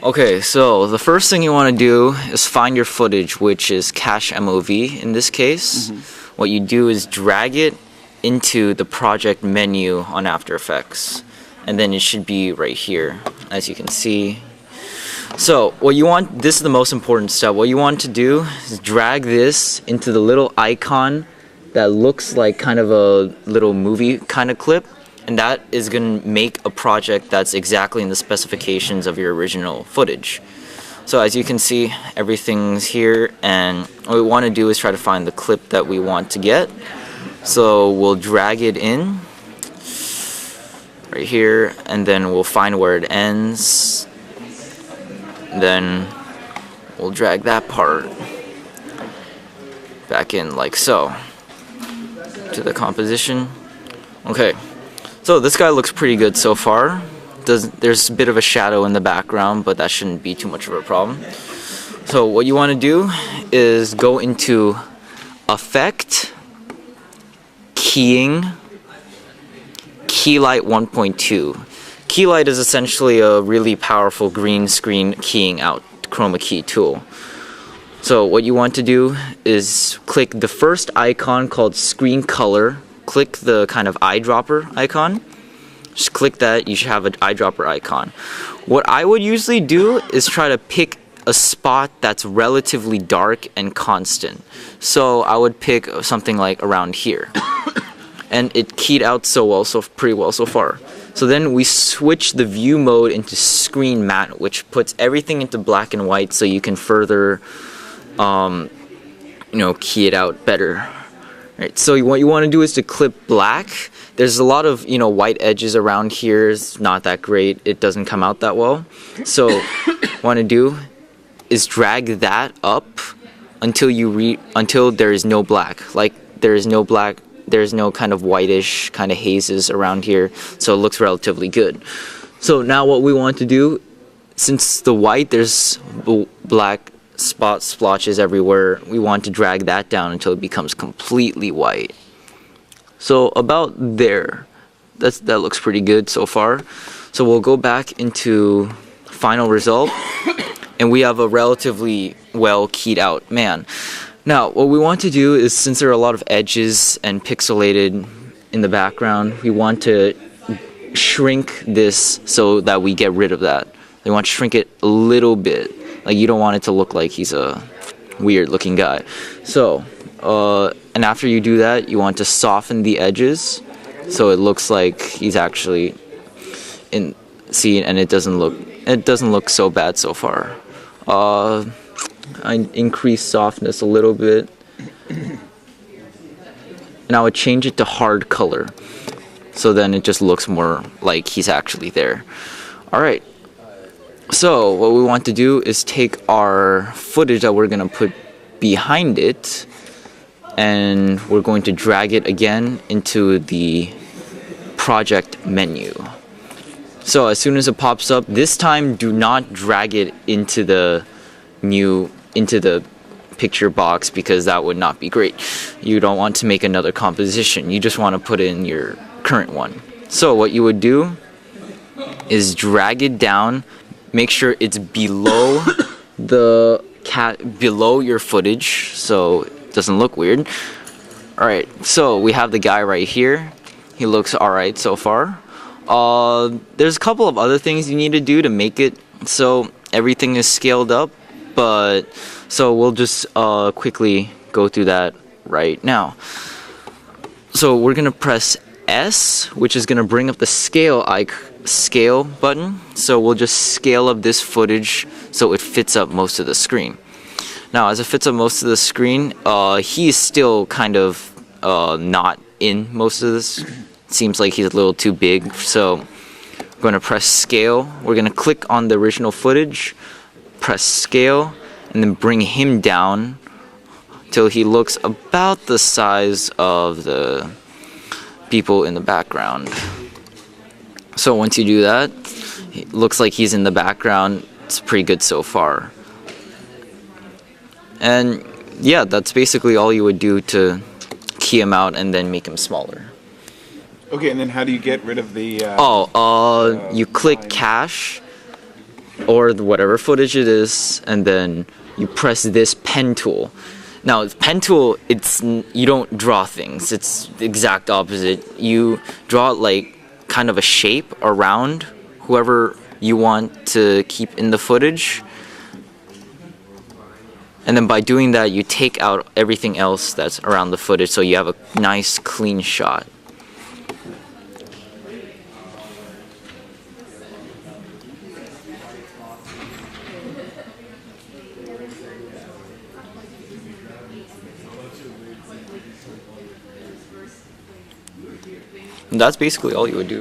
Okay, so the first thing you want to do is find your footage, which is cache MOV in this case. What you do is drag it into the project menu on After Effects, and then it should be right here, as you can see. So what you want, this is the most important step. What you want to do is drag this into the little icon that looks like kind of a little movie kind of clip, and that is going to make a project that's exactly in the specifications of your original footage. So as you can see, everything's here, and what we want to do is try to find the clip that we want to get. So we'll drag it in right here, and then we'll find where it ends. Then we'll drag that part back in like so to the composition. Okay, so this guy looks pretty good so far. There's a bit of a shadow in the background, but that shouldn't be too much of a problem. So what you want to do is go into Effect, Keying, Keylight 1.2. Keylight is essentially a really powerful green screen keying out chroma key tool. So what you want to do is click the first icon called Screen Color. Click the kind of eyedropper icon. Just click that, you should have an eyedropper icon. What I would usually do is try to pick a spot that's relatively dark and constant. So I would pick something like around here. And it keyed out pretty well so far. So then we switch the view mode into screen matte, which puts everything into black and white so you can further key it out better. Right, so what you want to do is to clip black. There's a lot of white edges around here. It's not that great. It doesn't come out that well. So what you want to do is drag that up until there is no black. Like there's no kind of whitish kind of hazes around here, so it looks relatively good. So now what we want to do, since the white, there's black spots, splotches everywhere, we want to drag that down until it becomes completely white. So about there, that looks pretty good so far. So we'll go back into final result, and we have a relatively well keyed out man. Now, what we want to do is, since there are a lot of edges and pixelated in the background, we want to shrink this so that we get rid of that. We want to shrink it a little bit. Like, you don't want it to look like he's a weird looking guy. So, and after you do that, you want to soften the edges so it looks like he's actually and it doesn't look so bad so far. I increase softness a little bit, and I would change it to hard color, so then it just looks more like he's actually there. Alright, so what we want to do is take our footage that we're going to put behind it, and we're going to drag it again into the project menu. So as soon as it pops up, this time do not drag it into the picture box, because that would not be great. You don't want to make another composition. You just want to put in your current one. So what you would do is drag it down, make sure it's below below your footage so it doesn't look weird. Alright, so we have the guy right here. He looks alright so far. There's a couple of other things you need to do to make it so everything is scaled up, but so we'll just quickly go through that right now. So we're gonna press S, which is gonna bring up the scale button. So we'll just scale up this footage so it fits up most of the screen. Now, as it fits up most of the screen, he's still kind of not in most of this. Seems like he's a little too big. So we're gonna press scale. We're gonna click on the original footage, press scale, and then bring him down till he looks about the size of the people in the background. So once you do that, it looks like he's in the background. It's pretty good so far. And yeah, that's basically all you would do to key him out and then make him smaller. Okay, and then how do you get rid of the... you click cache, or whatever footage it is, and then you press this pen tool. Now, pen tool, you don't draw things. It's the exact opposite. You draw like kind of a shape around whoever you want to keep in the footage. And then by doing that, you take out everything else that's around the footage, so you have a nice clean shot. And that's basically all you would do.